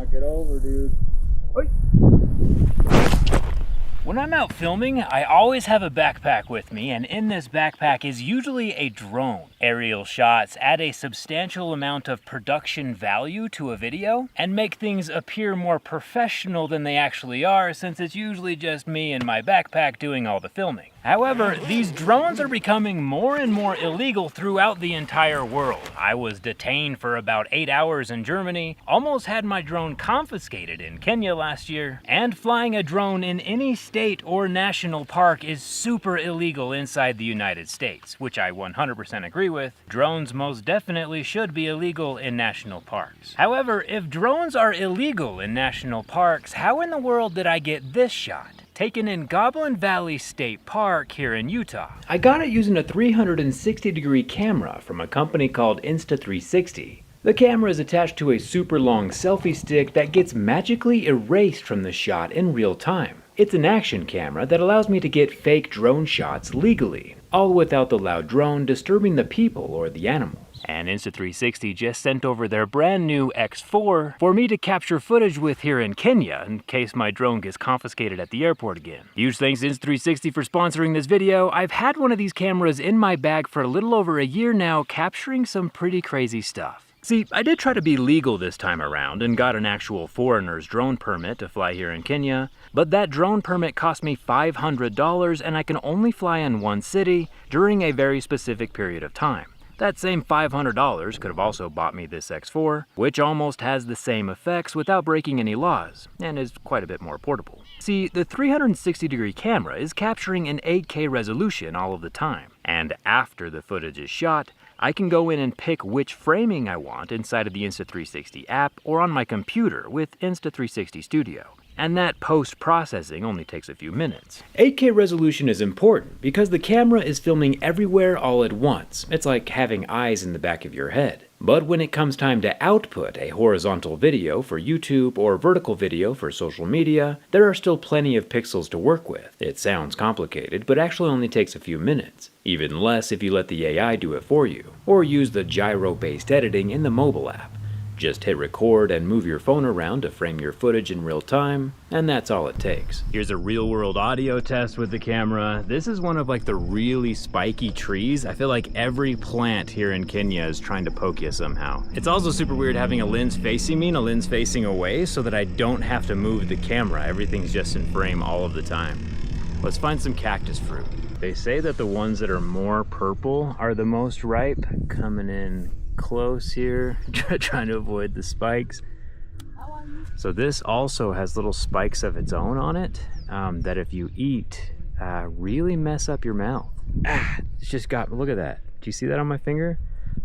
Knock it over, dude. Oi. When I'm out filming, I always have a backpack with me, and in this backpack is usually a drone. Aerial shots add a substantial amount of production value to a video and make things appear more professional than they actually are, since it's usually just me and my backpack doing all the filming. However, these drones are becoming more and more illegal throughout the entire world. I was detained for about 8 hours in Germany, almost had my drone confiscated in Kenya last year, and flying a drone in any state or national park is super illegal inside the United States, which I 100% agree with. Drones most definitely should be illegal in national parks. However, if drones are illegal in national parks, how in the world did I get this shot? Taken in Goblin Valley State Park here in Utah. I got it using a 360-degree camera from a company called Insta 360. The camera is attached to a super long selfie stick that gets magically erased from the shot in real time. It's an action camera that allows me to get fake drone shots legally, all without the loud drone disturbing the people or the animals. And Insta360 just sent over their brand new X4 for me to capture footage with here in Kenya in case my drone gets confiscated at the airport again. Huge thanks to Insta360 for sponsoring this video. I've had one of these cameras in my bag for a little over a year now, capturing some pretty crazy stuff. See, I did try to be legal this time around and got an actual foreigner's drone permit to fly here in Kenya, but that drone permit cost me $500 and I can only fly in one city during a very specific period of time. That same $500 could have also bought me this X4, which almost has the same effects without breaking any laws, and is quite a bit more portable. See, the 360-degree camera is capturing an 8K resolution all of the time, and after the footage is shot, I can go in and pick which framing I want inside of the Insta360 app or on my computer with Insta360 Studio. And that post-processing only takes a few minutes. 8K resolution is important because the camera is filming everywhere all at once. It's like having eyes in the back of your head. But when it comes time to output a horizontal video for YouTube or vertical video for social media, there are still plenty of pixels to work with. It sounds complicated, but actually only takes a few minutes. Even less if you let the AI do it for you, or use the gyro-based editing in the mobile app. Just hit record and move your phone around to frame your footage in real time, and that's all it takes. Here's a real-world audio test with the camera. This is one of like the really spiky trees. I feel like every plant here in Kenya is trying to poke you somehow. It's also super weird having a lens facing me and a lens facing away so that I don't have to move the camera. Everything's just in frame all of the time. Let's find some cactus fruit. They say that the ones that are more purple are the most ripe. Coming in close here, trying to avoid the spikes. So this also has little spikes of its own on it that if you eat, really mess up your mouth. It's just got, look at that. Do you see that on my finger?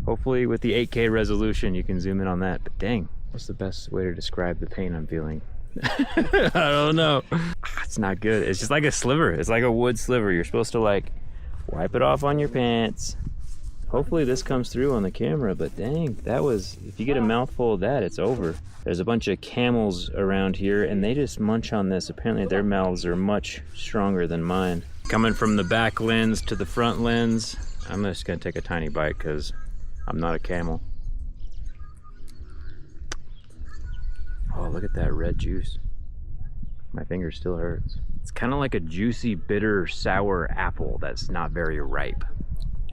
Hopefully with the 8K resolution you can zoom in on that, but dang, what's the best way to describe the pain I'm feeling? I don't know. It's not good. It's just like a sliver. It's like a wood sliver. You're supposed to like wipe it off on your pants. Hopefully this comes through on the camera, but dang, that was, if you get a mouthful of that, it's over. There's a bunch of camels around here and they just munch on this. Apparently their mouths are much stronger than mine. Coming from the back lens to the front lens, I'm just gonna take a tiny bite because I'm not a camel. Oh, look at that red juice. My finger still hurts. It's kind of like a juicy, bitter, sour apple that's not very ripe,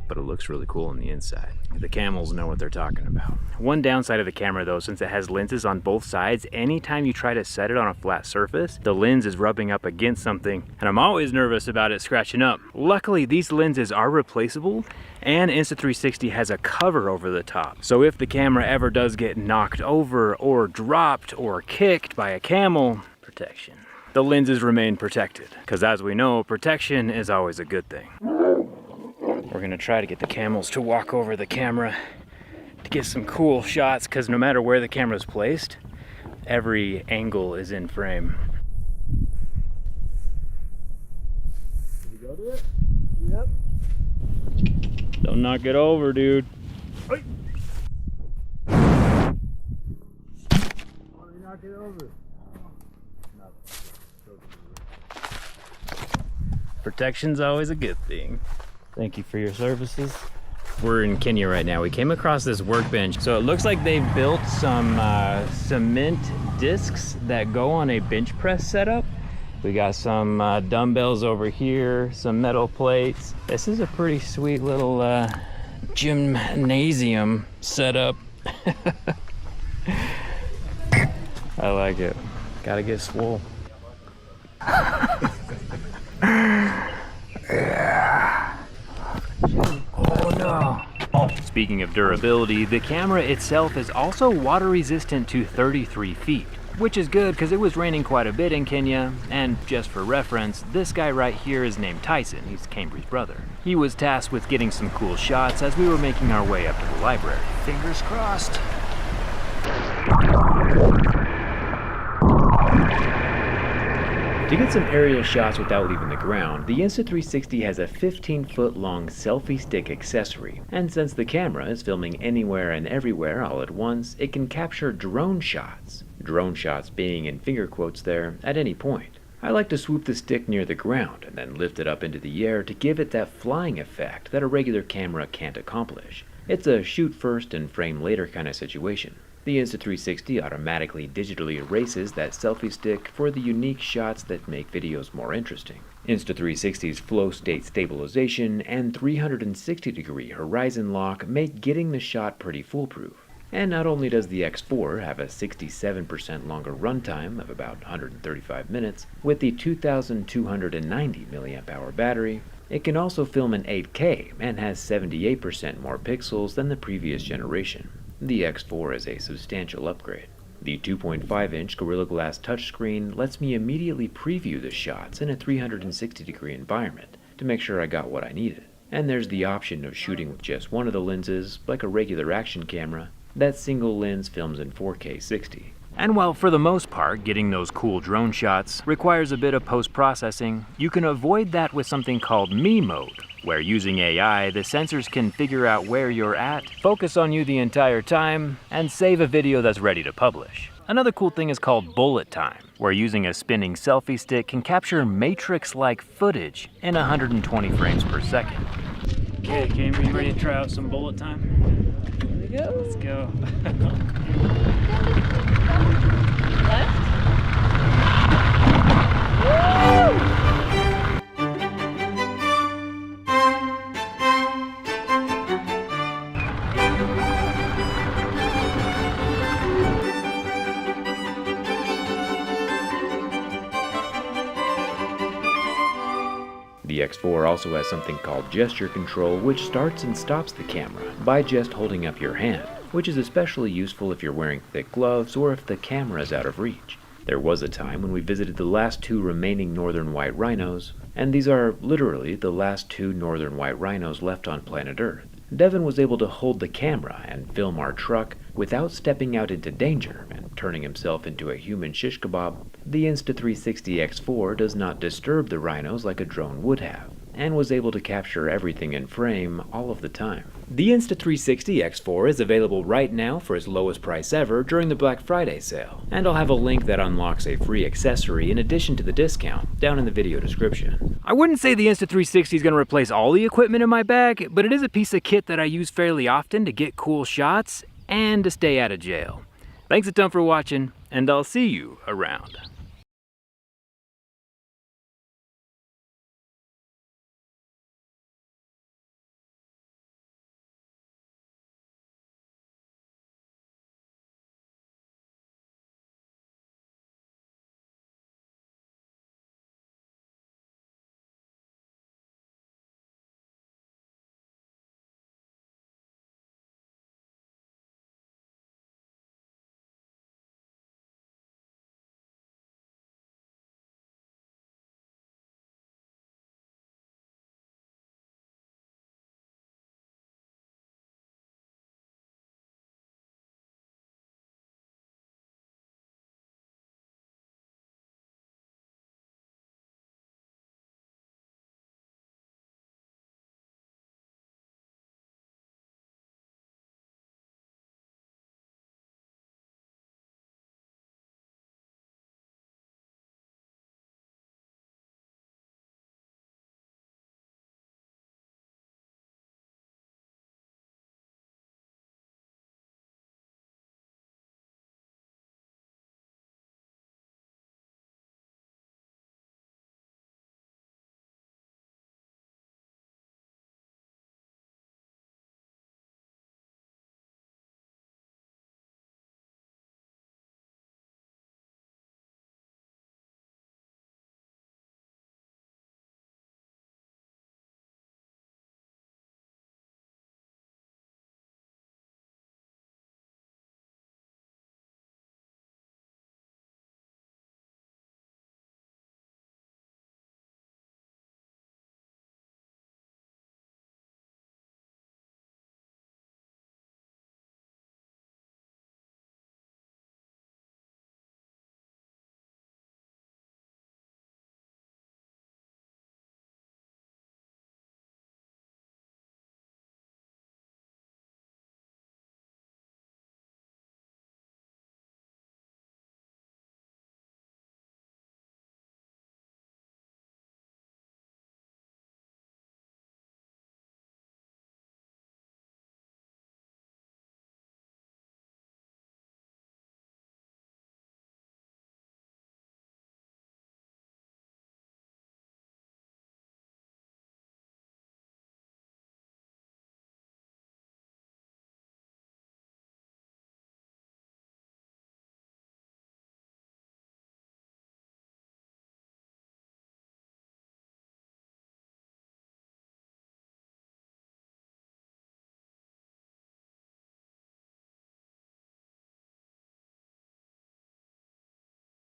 but it looks really cool on the inside. The camels know what they're talking about. One downside of the camera though, since it has lenses on both sides, anytime you try to set it on a flat surface, the lens is rubbing up against something, and I'm always nervous about it scratching up. Luckily, these lenses are replaceable, and Insta360 has a cover over the top. So if the camera ever does get knocked over or dropped or kicked by a camel, protection. The lenses remain protected, because as we know, protection is always a good thing. We're gonna try to get the camels to walk over the camera to get some cool shots, because no matter where the camera's placed, every angle is in frame. Did you go to it? Yep. Don't knock it over, dude. Oi. Why don't you knock it over? Protection's always a good thing. Thank you for your services. We're in Kenya right now. We came across this workbench. So it looks like they've built some cement discs that go on a bench press setup. We got some dumbbells over here, some metal plates. This is a pretty sweet little gymnasium setup. I like it. Gotta get swole. Yeah. Oh no. Oh, speaking of durability, the camera itself is also water resistant to 33 feet, which is good because it was raining quite a bit in Kenya. And just for reference, this guy right here is named Tyson. He's Cambry's brother. He was tasked with getting some cool shots as we were making our way up to the library. Fingers crossed. To get some aerial shots without leaving the ground, the Insta360 has a 15-foot long selfie stick accessory, and since the camera is filming anywhere and everywhere all at once, it can capture drone shots. Drone shots being in finger quotes there, at any point. I like to swoop the stick near the ground and then lift it up into the air to give it that flying effect that a regular camera can't accomplish. It's a shoot first and frame later kind of situation. The Insta360 automatically digitally erases that selfie stick for the unique shots that make videos more interesting. Insta360's flow state stabilization and 360-degree horizon lock make getting the shot pretty foolproof. And not only does the X4 have a 67% longer runtime of about 135 minutes, with the 2290 mAh battery, it can also film in 8K and has 78% more pixels than the previous generation. The X4 is a substantial upgrade. The 2.5-inch Gorilla Glass touchscreen lets me immediately preview the shots in a 360-degree environment to make sure I got what I needed. And there's the option of shooting with just one of the lenses, like a regular action camera. That single lens films in 4K 60. And while for the most part getting those cool drone shots requires a bit of post-processing, you can avoid that with something called Me Mode, where using AI, the sensors can figure out where you're at, focus on you the entire time, and save a video that's ready to publish. Another cool thing is called bullet time, where using a spinning selfie stick can capture Matrix-like footage in 120 frames per second. Okay, Cam, are you ready to try out some bullet time? Here we go. Let's go. Left. The X4 also has something called gesture control, which starts and stops the camera by just holding up your hand, which is especially useful if you're wearing thick gloves or if the camera is out of reach. There was a time when we visited the last two remaining northern white rhinos, and these are literally the last two northern white rhinos left on planet Earth. Devin was able to hold the camera and film our truck without stepping out into danger and turning himself into a human shish kebab. The Insta360 X4 does not disturb the rhinos like a drone would have, and was able to capture everything in frame all of the time. The Insta360 X4 is available right now for its lowest price ever during the Black Friday sale, and I'll have a link that unlocks a free accessory in addition to the discount down in the video description. I wouldn't say the Insta360 is going to replace all the equipment in my bag, but it is a piece of kit that I use fairly often to get cool shots and to stay out of jail. Thanks a ton for watching, and I'll see you around.